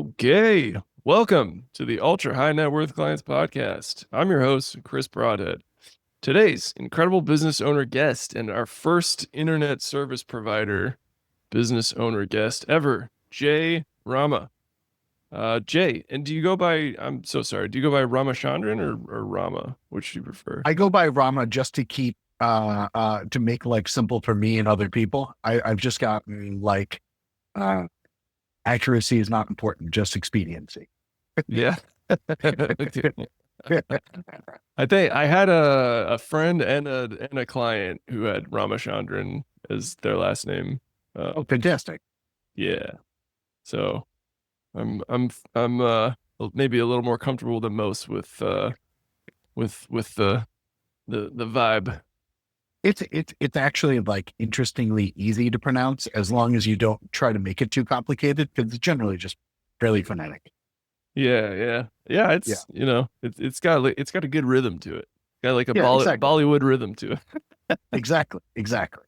Okay, welcome to the Ultra High Net Worth Clients Podcast. I'm your host, Chris Broadhead. Today's incredible business owner guest and our first internet service provider business owner guest ever, Jay Rama. Jay, and do you go by, I'm so sorry, do you go by Ramachandran or Rama? Which do you prefer? I go by Rama just to keep to make like simple for me and other people. I've just gotten like uh accuracy is not important, just expediency. Yeah. I think I had a friend and a client who had Ramachandran as their last name. Oh, fantastic. Yeah. So I'm maybe a little more comfortable than most with the vibe. It's actually like interestingly easy to pronounce as long as you don't try to make it too complicated because it's generally just fairly phonetic. Yeah, yeah. Yeah, Yeah. it's it's got a good rhythm to it. Got like a Yeah, exactly. Bollywood rhythm to it. Exactly. Exactly.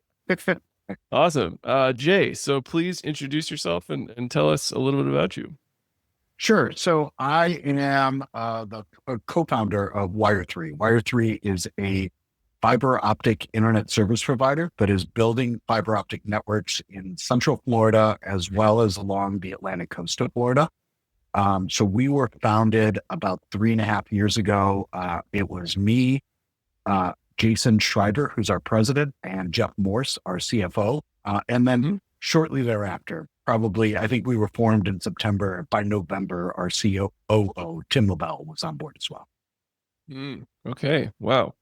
Awesome. Jay, so please introduce yourself and tell us a little bit about you. Sure. So I am the co-founder of Wire3. Wire3 is a fiber optic internet service provider that is building fiber optic networks in Central Florida as well as along the Atlantic coast of Florida. So we were founded about 3.5 years ago. It was me, Jason Schreider, who's our president, and Jeff Morse, our CFO. And then Hmm? shortly thereafter, probably, I think we were formed in September. By November, our COO, Tim LaBelle, was on board as well. Okay. Wow.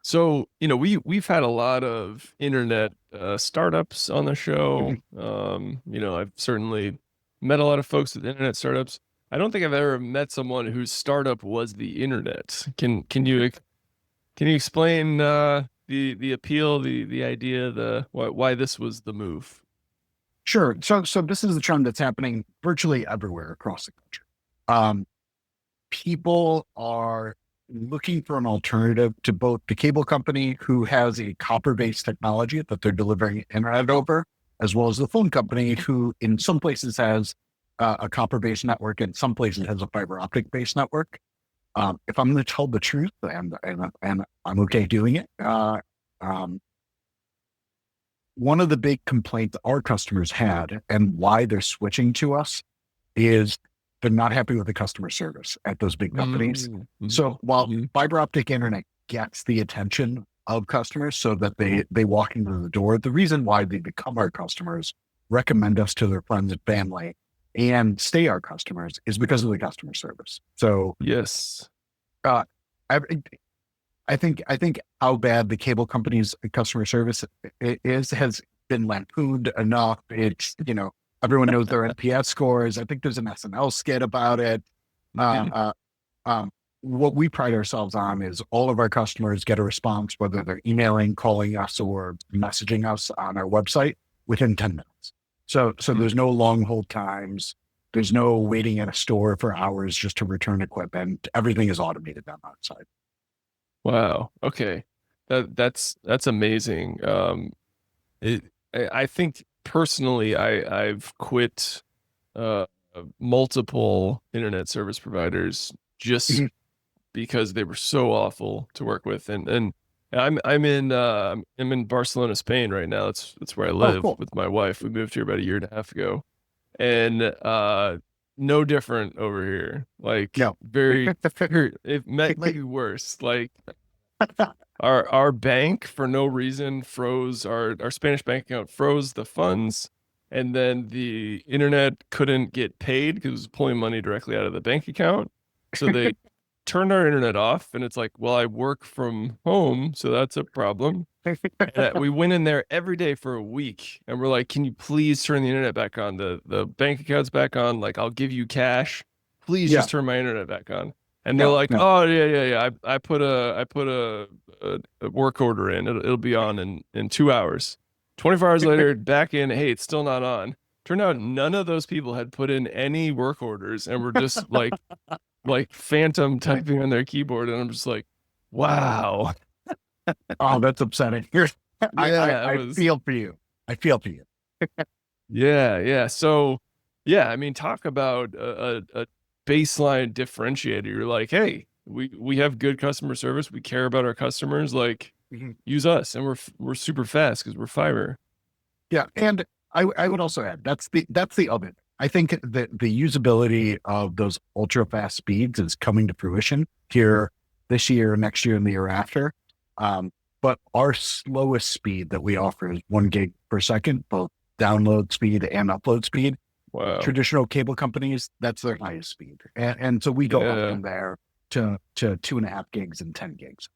So, we've had a lot of internet startups on the show. Mhm. I've certainly met a lot of folks with internet startups. I don't think I've ever met someone whose startup was the internet. Can you explain the appeal, the idea, the why this was the move? Sure. So this is the trend that's happening virtually everywhere across the country. Um, People are looking for an alternative to both the cable company who has a copper-based technology that they're delivering internet over, as well as the phone company who in some places has a copper-based network and some places has a fiber optic-based network. If I'm going to tell the truth, and I'm okay doing it, um, one of the big complaints our customers had and why they're switching to us is they're not happy with the customer service at those big companies. Mm, So mhm, while mhm. fiber optic internet gets the attention of customers so that they walk into the door, the reason why they become our customers, recommend us to their friends and family, and stay our customers is because of the customer service. So Yes. uh, I, I think how bad the cable company's customer service is has been lampooned enough. It's everyone knows their NPS scores. I think there's an SNL skit about it. Uh, Mhm. uh, um, what we pride ourselves on is all of our customers get a response, whether they're emailing, calling us, or messaging us on our website within 10 minutes. So Mm. there's no long hold times. There's no waiting at a store for hours just to return equipment. Everything is automated on that side. Wow. Okay. That's amazing. It, I think personally, I've quit uh multiple internet service providers just Mhm. because they were so awful to work with, and I'm in Barcelona, Spain right now. That's where I Oh, live cool. with my wife. We moved here about a year and a half ago, and no different over here. Like No. it might be worse. Like our bank for no reason froze our Spanish bank account, froze the funds, and then the internet couldn't get paid because it was pulling money directly out of the bank account. So they turned our internet off, and it's like, well, I work from home, so that's a problem. And we went in there every day for a week, and we're like, "Can you please turn the internet back on? The bank account's back on. Like, I'll give you cash. Please Yeah. just turn my internet back on." And they're No, like, no. "Oh yeah, yeah, yeah. I put a work order in. It'll be on in 2 hours. 24 hours later, back in. Hey, it's still not on." Turned out none of those people had put in any work orders and were just like phantom typing on their keyboard, and I'm just like, "Wow." Oh, that's upsetting. Here's, I Yeah, it I was. feel for you. I feel for you. Yeah, yeah. So, Yeah, I mean, talk about a baseline differentiator. You're like, hey, we have good customer service. We care about our customers. Like, Mhm. use us, and we're super fast because we're fiber. Yeah, and I would also add that's the of it. I think that the usability of those ultra fast speeds is coming to fruition here this year, next year, and the year after. Um, but our slowest speed that we offer is 1 gig per second, both download speed and upload speed. Wow. Traditional cable companies, that's their highest speed, and so we go up Yeah. from there to 2.5 gigs and 10 gigs.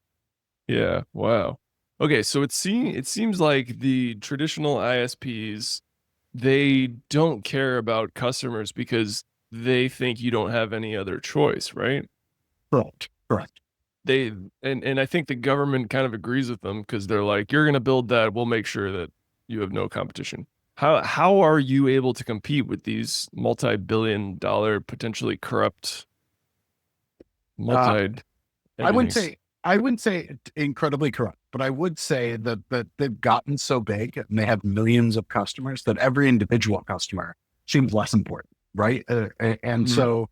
Yeah. Wow. Okay, so it seems like the traditional ISPs, they don't care about customers because they think you don't have any other choice, right? Correct. Correct. They and I think the government kind of agrees with them because they're like, you're gonna build that, we'll make sure that you have no competition. How are you able to compete with these multi-billion dollar potentially corrupt Uh, multi I wouldn't entities? say I wouldn't say incredibly corrupt, but I would say that they've gotten so big and they have millions of customers that every individual customer seems less important, right? And Mhm. so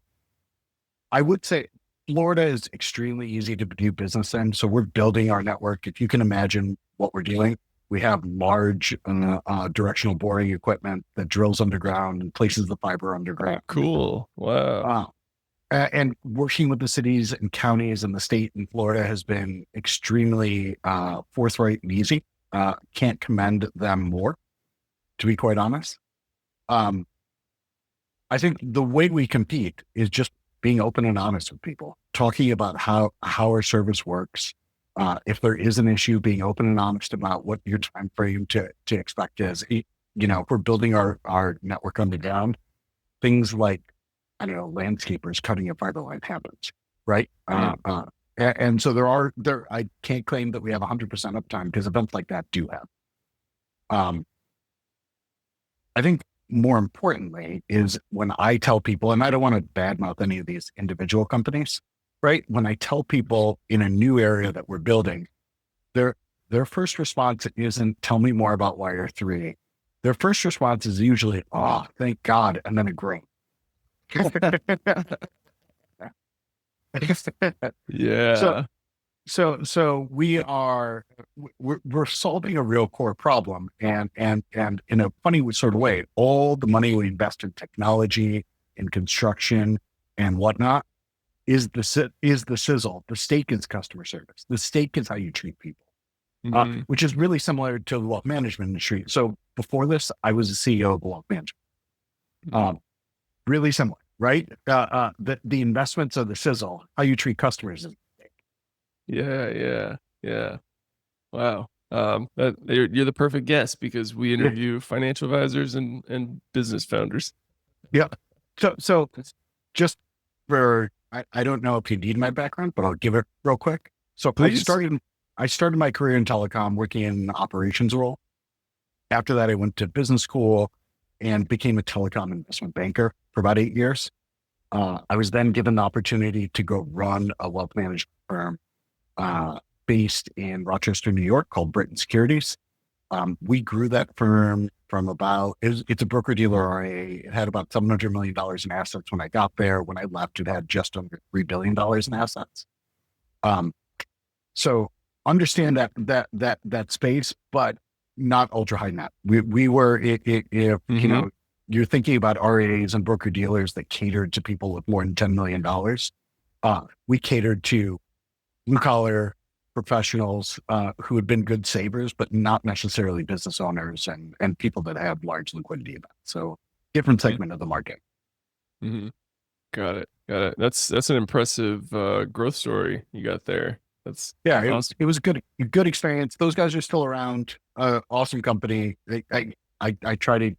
I would say Florida is extremely easy to do business in. So we're building our network. If you can imagine what we're doing, we have large directional boring equipment that drills underground and places the fiber underground. Cool. Wow. Uh, and working with the cities and counties and the state in Florida has been extremely forthright and easy. Can't commend them more, to be quite honest. Um, I think the way we compete is just being open and honest with people, talking about how our service works. If there is an issue, being open and honest about what your time frame to expect is. You know, if we're building our network on the ground, things like, I don't know, landscapers cutting a fiber line happens, right? Mm. And so I can't claim that we have 100% uptime because events like that do have. Um, I think more importantly is when I tell people, and I don't want to badmouth any of these individual companies, right? When I tell people in a new area that we're building, their their first response isn't "tell me more about Wire 3." Their first response is usually "oh, thank God," and then a groan. so Yeah. so we're solving a real core problem, and in a funny sort of way, all the money we invest in technology, in construction, and whatnot is the sizzle. The steak is customer service. The steak is how you treat people, Hmm. which is really similar to the wealth management industry. So before this, I was a CEO of a wealth management. Um, really similar, right? The investments of the sizzle, how you treat customers is. Yeah, yeah, yeah. Wow. You're the perfect guest because we Yeah. interview financial advisors and business founders. Yeah. So just I don't know if you need my background, but I'll give it real quick. So Please. I started my career in telecom working in an operations role. After that, I went to business school and became a telecom investment banker for about 8 years. I was then given the opportunity to go run a wealth management firm based in Rochester, New York, called Britain Securities. We grew that firm from it's a broker dealer RIA. It had about $700 million in assets when I got there. When I left, it had just under $3 billion in assets. Um, so understand that space, but not ultra high net. We were, if you Hmm. know, you're thinking about RIAs and broker dealers that catered to people with more than $10 million. We catered to blue collar professionals who had been good savers, but not necessarily business owners and people that have large liquidity events. So different Hmm. segment of the market. Hmm. Got it. Got it. That's an impressive growth story you got there. That's Yeah, awesome. it was a good experience. Those guys are still around. Awesome company. I try to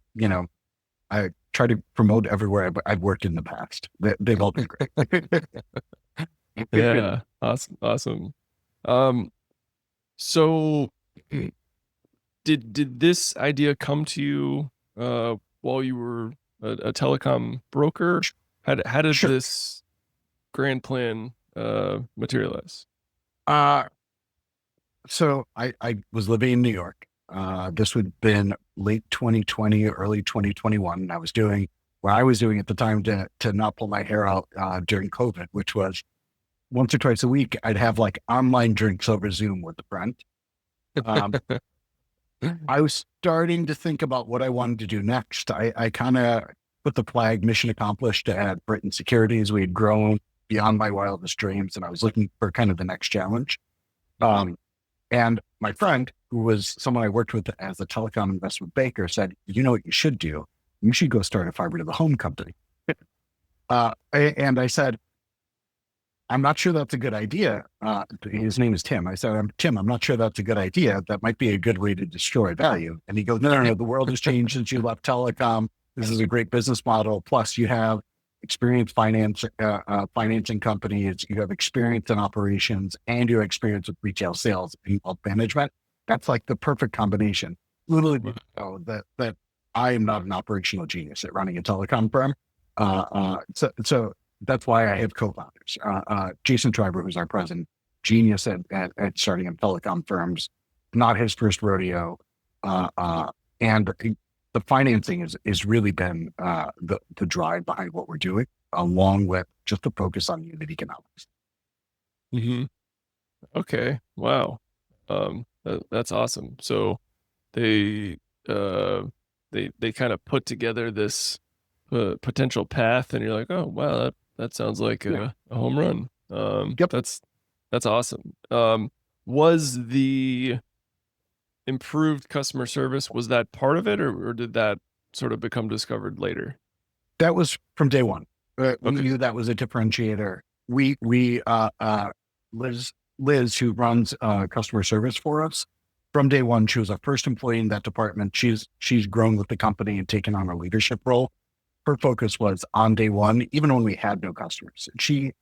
I try to promote everywhere I've worked in the past. They've all been great. Yeah. Awesome. Awesome. Um, so did this idea come to you while you were a telecom broker? How did Sure. this grand plan materialize? Uh, so I was living in New York. This would have been late 2020, early 2021. And I was doing what I was doing at the time to not pull my hair out during COVID, which was once or twice a week, I'd have like online drinks over Zoom with a friend. Um, I was starting to think about what I wanted to do next. I kind of put the flag mission accomplished at Britain Securities. We had grown beyond my wildest dreams, and I was looking for kind of the next challenge. Mhm. Um, and my friend, who was someone I worked with as a telecom investment banker, said, "You know what you should do? You should go start a fiber to the home company." And I said, "I'm not sure that's a good idea." His name is Tim. I said, "Tim, I'm not sure that's a good idea. That might be a good way to destroy value." And he goes, "No, no, no. The world has changed since you left telecom. This is a great business model. Plus, you have experience financing companies. You have experience in operations, and you have experience with retail sales and wealth management. That's like the perfect combination." Literally, Wow. that I am not an operational genius at running a telecom firm. So that's why I have co-founders. Jason Triber, who's our president, genius at starting in telecom firms, not his first rodeo. And the financing is really been the drive behind what we're doing, along with just the focus on unit economics. Mhm. Okay. Wow. That's awesome. So they uh they kind of put together this potential path, and you're like, oh wow, that sounds like Yeah. a home run. Yep. That's awesome. Was the improved customer service, was that part of it, or did that sort of become discovered later? That was from day one. We Okay. knew that was a differentiator. We Liz, who runs customer service for us, from day one, she was our first employee in that department. She's grown with the company and taken on a leadership role. Her focus was on day one, even when we had no customers. She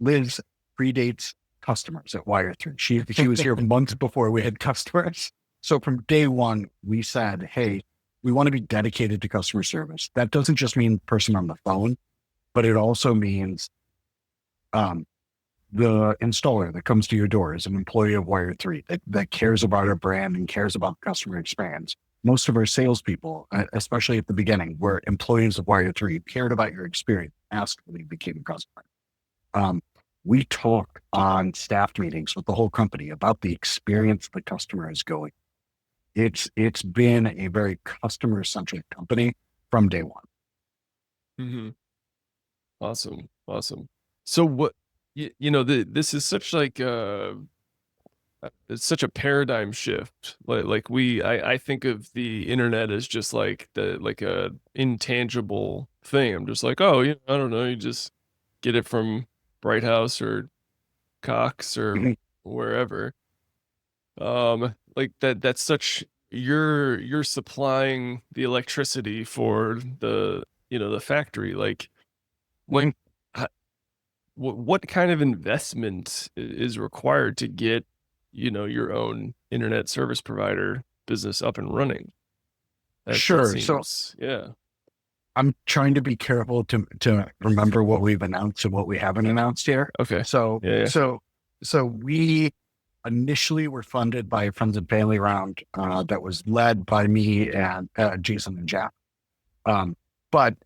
Liz predates customers at Wire3. She was here months before we had customers. So from day one, we said, "Hey, we want to be dedicated to customer service." That doesn't just mean the person on the phone, but it also means um, the installer that comes to your door is an employee of Wire3 that cares about our brand and cares about the customer experience. Most of our salespeople, especially at the beginning, were employees of Wire3, cared about your experience, asked when you became a customer. Um, we talk on staff meetings with the whole company about the experience the customer is going. It's been a very customer centric company from day one. Hmm. Awesome. Awesome. So what, this is such like it's such a paradigm shift. Like I think of the internet as just like a intangible thing. I'm just like, oh, I don't know, you just get it from Bright House or Cox or Mhm. wherever. Like that's such, you're supplying the electricity for the factory. Like what Mhm. what kind of investment is required to get, your own internet service provider business up and running? That Sure. So seems, yeah. I'm trying to be careful to remember what we've announced and what we haven't announced here. Okay. So Yeah, yeah. so so we initially were funded by a friends and family round that was led by me and Jason and Jeff. Um, but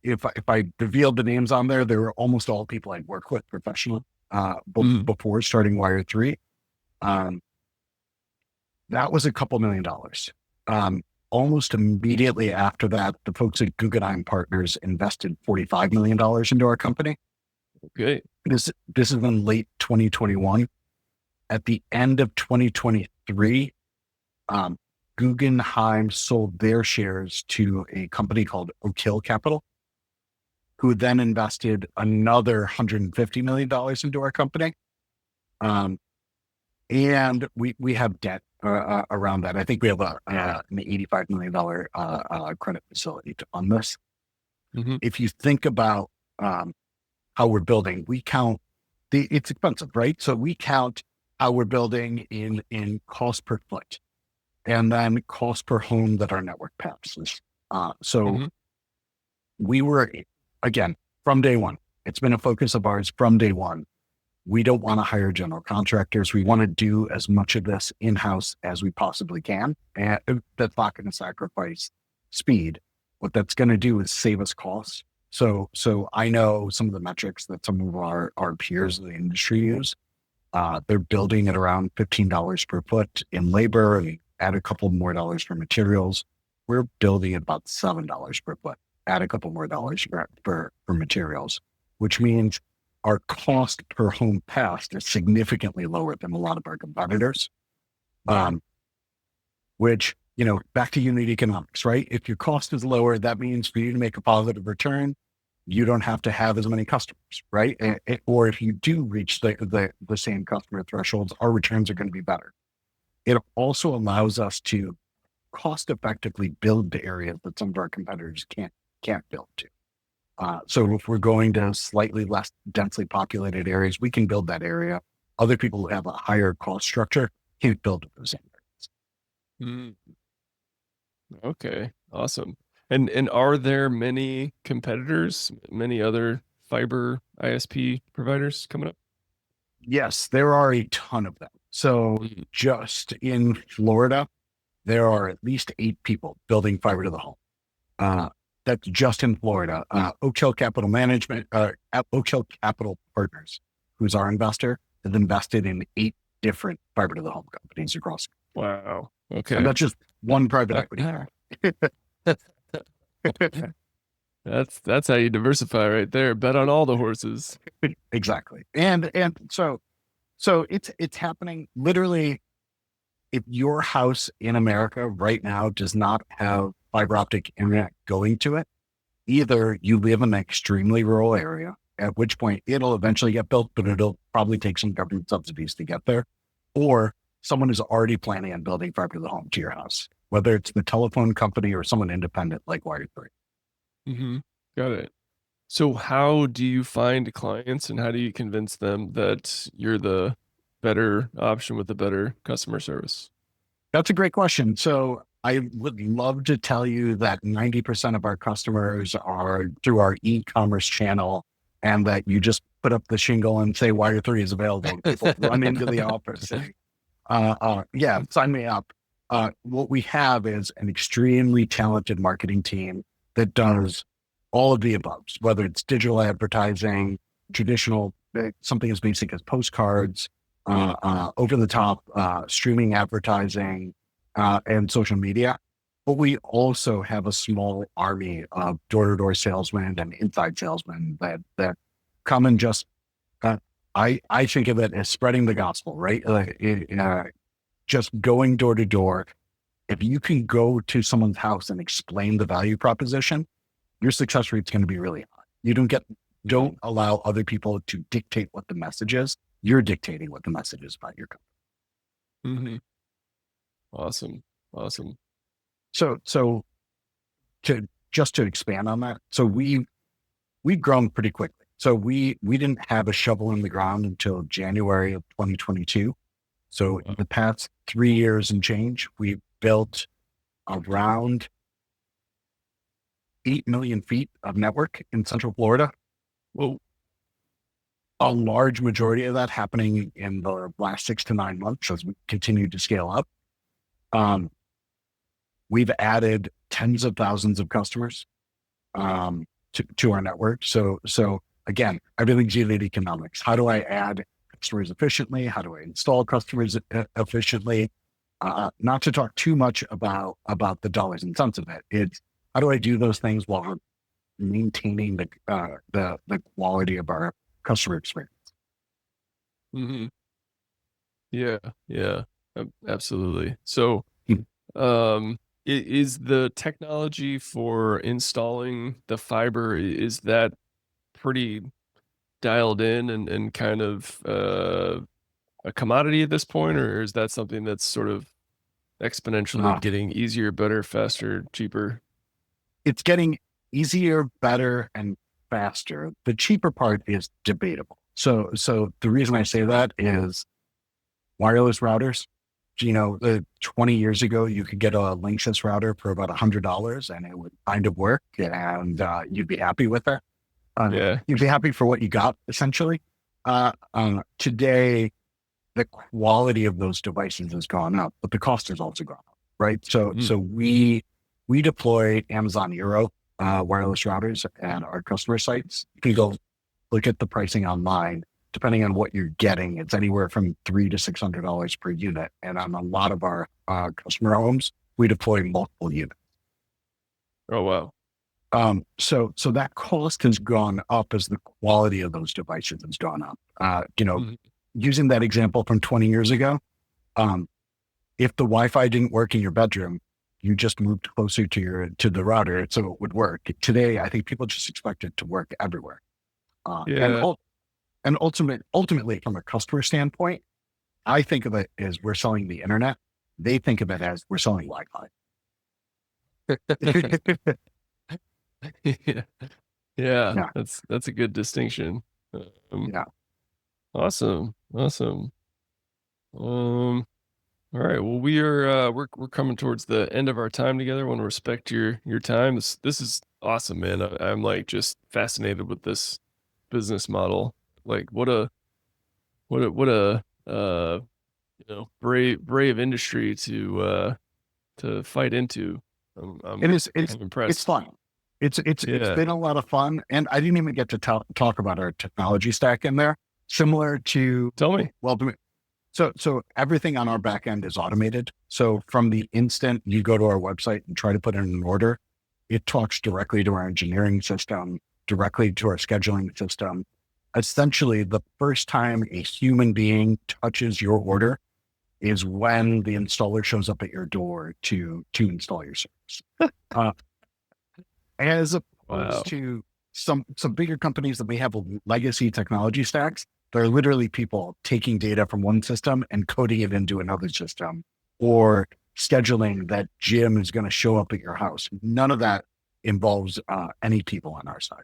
if I revealed the names on there, they were almost all people I'd worked with professionally Mhm. before starting Wire3. Um, that was a couple $1,000,000. Almost immediately after that, the folks at Guggenheim Partners invested $45 million into our company. Okay. This is in late 2021. At the end of 2023, um, Guggenheim sold their shares to a company called Oak Hill Capital, who then invested another $150 million into our company. Um, and we have debt around that. I think we have an $85 million credit facility to fund this. Mhm. If you think about um, how we're building, we count it's expensive, right? So we count how we're building in cost per foot, and then cost per home that our network passes. So Mhm. we were, again, from day one, it's been a focus of ours from day one. We don't want to hire general contractors. We want to do as much of this in house as we possibly can. And that's not going to sacrifice speed. what that's going to do is save us costs. So I know some of the metrics that some of our peers in the industry use. They're building at around $15 per foot in labor, and add a couple more dollars for materials. We're building at about $7 per foot, add a couple more dollars for materials, which means our cost per home passed is significantly lower than a lot of our competitors. Which, back to unit economics, right? If your cost is lower, that means for you to make a positive return, you don't have to have as many customers, right? Or if you do reach the same customer thresholds, our returns are going to be better. It also allows us to cost effectively build to areas that some of our competitors can't build to. So if we're going to slightly less densely populated areas, we can build that area. Other people who have a higher cost structure can't build at those areas. Mm. Okay, awesome. And are there many competitors, many other fiber ISP providers coming up? Yes, there are a ton of them. So Mhm. just in Florida, there are at least 8 people building fiber to the home. That's just in Florida. Oak Hill Capital Management, Oak Hill Capital Partners, who's our investor, has invested in 8 different fiber to the home companies across. Wow. And Okay. that's just one private equity. That's how you diversify right there. Bet on all the horses. Exactly. And so it's happening literally. If your house in America right now does not have fiber optic internet going to it, either you live in an extremely rural area, at which point it'll eventually get built, but it'll probably take some government subsidies to get there, or someone is already planning on building fiber to the home to your house, whether it's the telephone company or someone independent like Wire3. Mm-hmm. Got it. So how do you find clients and how do you convince them that you're the better option with the better customer service? That's a great question. So I would love to tell you that 90% of our customers are through our e-commerce channel and that you just put up the shingle and say Wire3 is available. People run into the office saying, yeah, sign me up. What we have is an extremely talented marketing team that does all of the above, whether it's digital advertising, traditional, something as basic as postcards, over the top streaming advertising, and social media. But we also have a small army of door-to-door salesmen and inside salesmen that come and just, I think of it as spreading the gospel, right? Just going door to door. If you can go to someone's house and explain the value proposition, your success rate is going to be really high. You don't allow other people to dictate what the message is. You're dictating what the message is about your company. Mm-hmm. Awesome. Awesome. So to expand on that, so we've grown pretty quickly. So we didn't have a shovel in the ground until January of 2022. So in the past 3 years and change, we've built around 8 million feet of network in Central Florida. Well, a large majority of that happening in the last 6 to 9 months as we continue to scale up. We've added tens of thousands of customers to our network. So again, everything's unit economics. How do I add customers efficiently? How do I install customers efficiently? Not to talk too much about the dollars and cents of it. It's how do I do those things while maintaining the quality of our customer experience? mm-hmm. Yeah, absolutely. So, is the technology for installing the fiber, is that pretty dialed in and kind of a commodity at this point, or is that something that's sort of exponentially getting easier, better, faster, cheaper? It's getting easier, better, and faster. The cheaper part is debatable. So the reason I say that is wireless routers. 20 years ago, you could get a Linksys router for about $100 and it would kind of work and you'd be happy with it. Yeah. You'd be happy for what you got, essentially. Today, the quality of those devices has gone up, but the cost has also gone up, right? So we we deploy Amazon Euro wireless routers at our customer sites. You can go look at the pricing online. Depending on what you're getting, it's anywhere from $300 to $600 per unit. And on a lot of our customer homes, we deploy multiple units. Oh, wow. So that cost has gone up as the quality of those devices has gone up. Mhm. Using that example from 20 years ago, um, if the Wi-Fi didn't work in your bedroom, you just moved closer to the router so it would work. Today, I think people just expect it to work everywhere. Uh, and Yeah. and ultimately, from a customer standpoint, I think of it as we're selling the internet. They think of it as we're selling Wi-Fi. Yeah. Yeah. Yeah, That's a good distinction. Um, yeah. awesome. Awesome. Um, all right. Well, we're coming towards the end of our time together. I want to respect your time. This is awesome, man. I'm like just fascinated with this business model. Like what a brave industry to fight into. It is. I'm It's impressed. fun. It's Yeah. been a lot of fun, and I didn't even get to talk about our technology stack in there. Similar to Tell me. well, so everything on our back end is automated. So from the instant you go to our website and try to put in an order, it talks directly to our engineering system, directly to our scheduling system. Essentially, the first time a human being touches your order is when the installer shows up at your door to install your service. Uh, as opposed Wow. to some bigger companies that may have legacy technology stacks, there are literally people taking data from one system and coding it into another system, or scheduling that Jim is going to show up at your house. None of that involves any people on our side.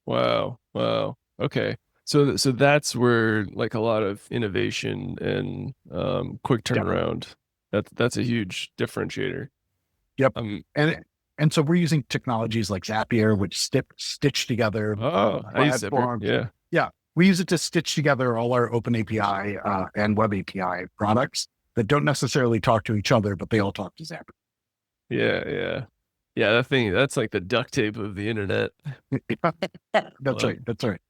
Wow. Wow. Okay. So that's where like a lot of innovation and quick Definitely. turnaround. That's a huge differentiator. Yep. Um And and so we're using technologies like Zapier, which stitch together oh, I use Zapier. platforms. Yeah. Yeah, we use it to stitch together all our Open API and Web API products that don't necessarily talk to each other, but they all talk to Zapier. Yeah, yeah. Yeah, that's like the duct tape of the internet. That's Love right. That's right.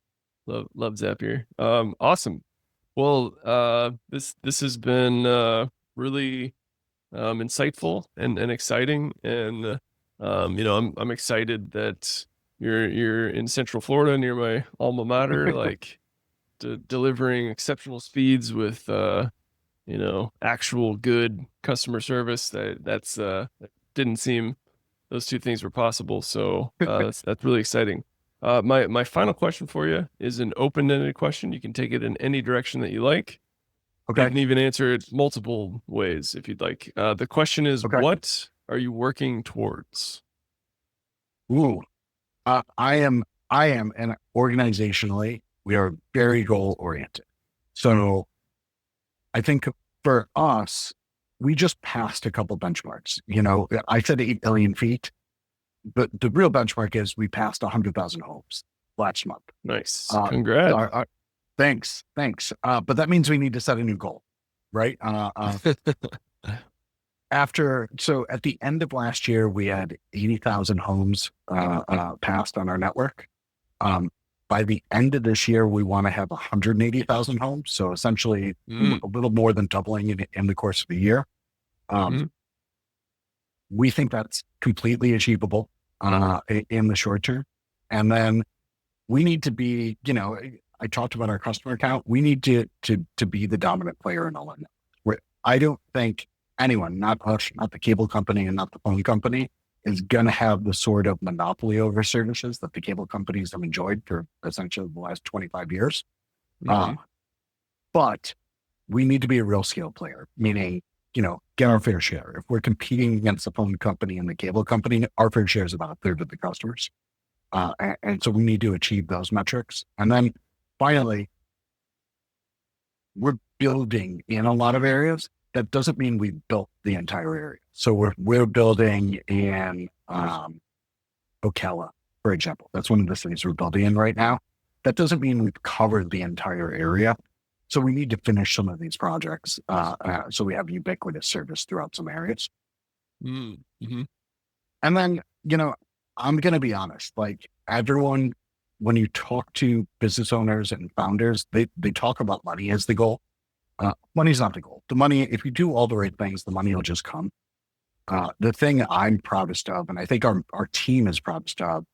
love Zapier. Awesome. Well, this has been really insightful and exciting. And I'm excited that you're in Central Florida near my alma mater, like delivering exceptional speeds with actual good customer service. That didn't seem those two things were possible. So that's really exciting. My final question for you is an open-ended question. You can take it in any direction that you like. You Okay. can even answer it multiple ways if you'd like. The question is, Okay. what are you working towards? Ooh, I am, and organizationally, we are very goal oriented. So I think for us, we just passed a couple benchmarks. I said 8 billion feet, but the real benchmark is we passed 100,000 homes last month. Nice. Uh, Congrats. thanks. But that means we need to set a new goal, right? So at the end of last year, we had 80,000 homes passed on our network. Um, by the end of this year, we want to have 180,000 homes. So essentially Mm, a little more than doubling in the course of the year. Um, mhm, we think that's completely achievable in the short term. And then we need to be, I talked about our customer account. We need to be the dominant player in all of that. I don't think anyone, not us, not the cable company, and not the phone company, is going to have the sort of monopoly over services that the cable companies have enjoyed for essentially the last 25 years. Uh, mhm. but we need to be a real scale player, meaning, get our fair share. If we're competing against the phone company and the cable company, our fair share is about a third of the customers. And so we need to achieve those metrics. And then finally, we're building in a lot of areas. That doesn't mean we've built the entire area. So we're building in Ocala, for example. That's one of the cities we're building in right now. That doesn't mean we've covered the entire area. So we need to finish some of these projects so we have ubiquitous service throughout some areas. Mm-hmm. And then, I'm going to be honest, like everyone, when you talk to business owners and founders, they talk about money as the goal. Money's not the goal. The money, if you do all the right things, the money will just come. The thing I'm proudest of, and I think our team is proudest of,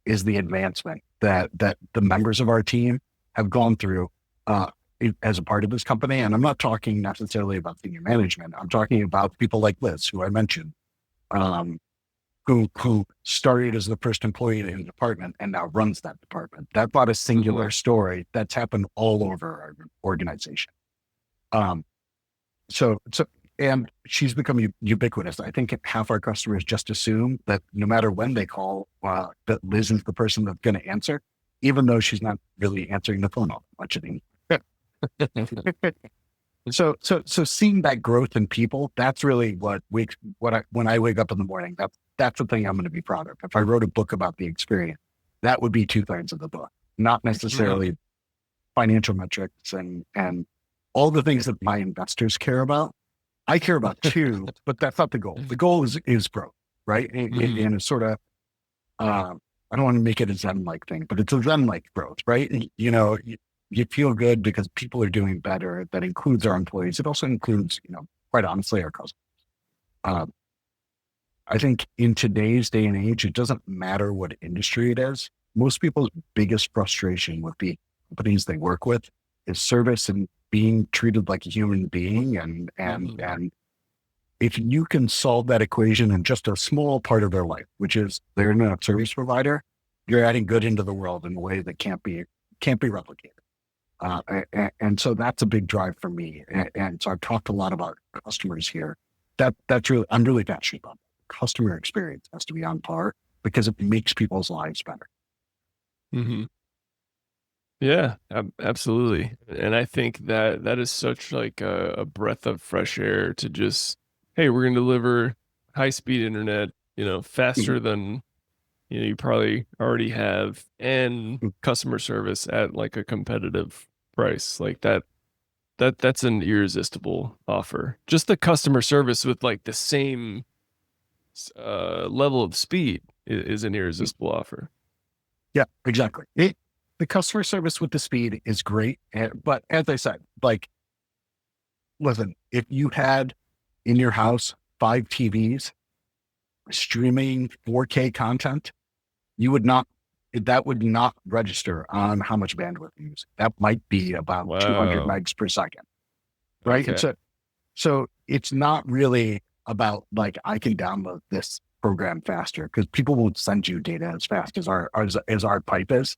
is the advancement that the members of our team have gone through as a part of this company. And I'm not talking necessarily about senior management. I'm talking about people like Liz, who I mentioned, um, who started as the first employee in the department and now runs that department. That's not a Mm-hmm. singular story. That's happened all over our organization. Um, so, and she's become ubiquitous. I think half our customers just assume that no matter when they call, that Liz is the person that's going to answer, even though she's not really answering the phone all that much anymore. So seeing that growth in people, that's really when I wake up in the morning, that's the thing I'm going to be proud of. If I wrote a book about the experience, that would be 2/3 of the book, not necessarily financial metrics and all the things that my investors care about. I care about too, but that's not the goal. The goal is growth, right? Mm-hmm. In a sort of, I don't want to make it a Zen-like thing, but it's a Zen-like growth, right? And, you feel good because people are doing better. That includes our employees. It also includes, quite honestly, our customers. Um, I think in today's day and age, it doesn't matter what industry it is. Most people's biggest frustration with the companies they work with is service and being treated like a human being. Mm-hmm. And if you can solve that equation in just a small part of their life, which is they're not a service provider, you're adding good into the world in a way that can't be replicated. And so that's a big drive for me. And so I've talked a lot about customers here. I'm really passionate about. Customer experience has to be on par because it makes people's lives better. Mm-hmm. Yeah, absolutely. And I think that that is such like a breath of fresh air to just, hey, we're going to deliver high speed internet, Mhm. faster than, you probably already have, and customer service at like a competitive price. Like that's an irresistible offer. Just the customer service with like the same level of speed is an irresistible offer. Yeah, exactly. The customer service with the speed is great. But as I said, like, listen, if you had in your house 5 TVs streaming 4K content, you would not, that would not register on how much bandwidth you use. That might be about 200 Wow. megs per second, right? Okay. So it's not really about like, I can download this program faster because people won't send you data as fast as our pipe is.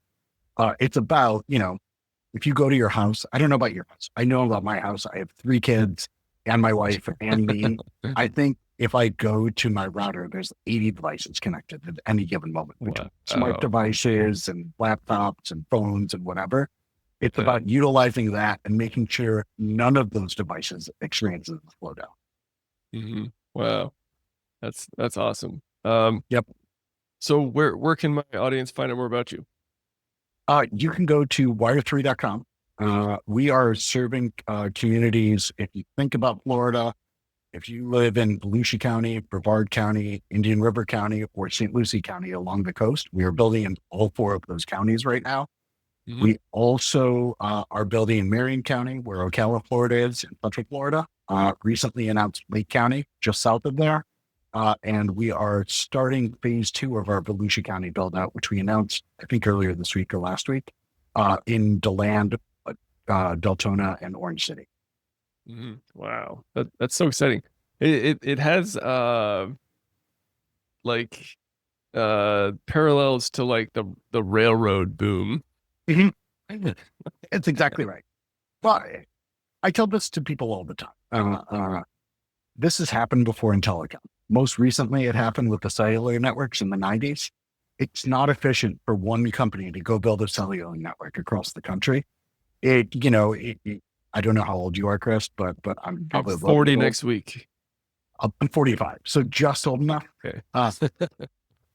It's about, if you go to your house, I don't know about your house. I know about my house. I have 3 kids and my wife and me. I think if I go to my router, there's 80 devices connected at any given moment between smart Wow. devices and laptops and phones and whatever. It's Yeah. about utilizing that and making sure none of those devices experiences a slowdown. Hmm. Wow. That's awesome. Yep. So where can my audience find out more about you? You can go to wire3.com. We are serving communities. If you think about Florida, if you live in Volusia County, Brevard County, Indian River County, or St. Lucie County along the coast, we are building in all 4 of those counties right now. Hmm. We also are building in Marion County, where Ocala, Florida is, in Central Florida. Recently announced Lake County, just south of there. And we are starting phase 2 of our Volusia County build out, which we announced, I think, earlier this week or last week, in DeLand, Deltona, and Orange City. Hmm. Wow. That's so exciting. It has like parallels to like the railroad boom. Mhm. It's exactly right. Well, I tell this to people all the time. This has happened before in telecom. Most recently, it happened with the cellular networks in the 90s. It's not efficient for one company to go build a cellular network across the country. I don't know how old you are, Chris, but I'm I'm probably a little bit 40 old. next week. I'm 45, so just old enough. Okay. Uh,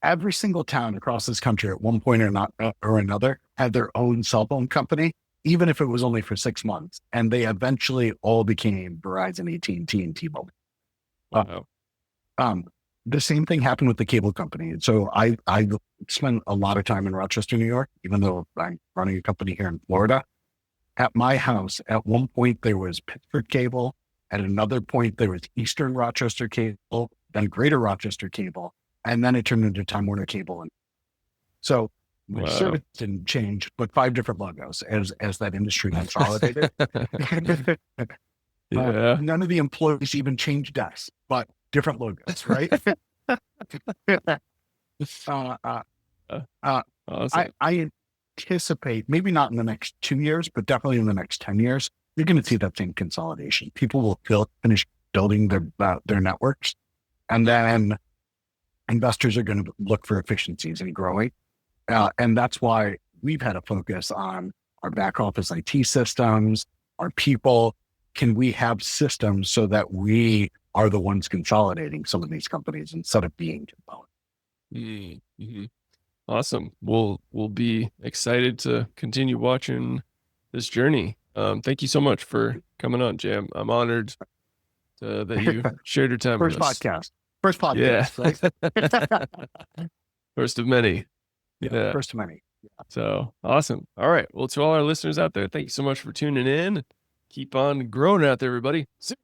every single town across this country at one point or another had their own cell phone company, even if it was only for 6 months. And they eventually all became Verizon, AT&T, and T-Mobile. Uh, Wow. um, The same thing happened with the cable company. So I spent a lot of time in Rochester, New York, even though I'm running a company here in Florida. At my house, at one point there was Pittsburgh Cable. At another point there was Eastern Rochester Cable, then Greater Rochester Cable, and then it turned into Time Warner Cable. And so the Wow. service didn't change, but 5 different logos as that industry consolidated. Yeah. None of the employees even changed desks, but different logos, right? uh, uh, Uh, uh, Awesome. I anticipate, maybe not in the next 2 years, but definitely in the next 10 years, you're going to see that same consolidation. People will finish building their networks, and then investors are going to look for efficiencies and growing. And that's why we've had a focus on our back office IT systems, our people. Can we have systems so that we are the ones consolidating some of these companies instead of being consolidated? Mm-hmm. Awesome. We'll be excited to continue watching this journey. Thank you so much for coming on, Jam. I'm honored that you shared your time with First us. podcast. First Yeah. podcast, right? First of many. Yeah, Yeah. first of many. So awesome. All right. Well, to all our listeners out there, thank you so much for tuning in. Keep on growing out there, everybody. See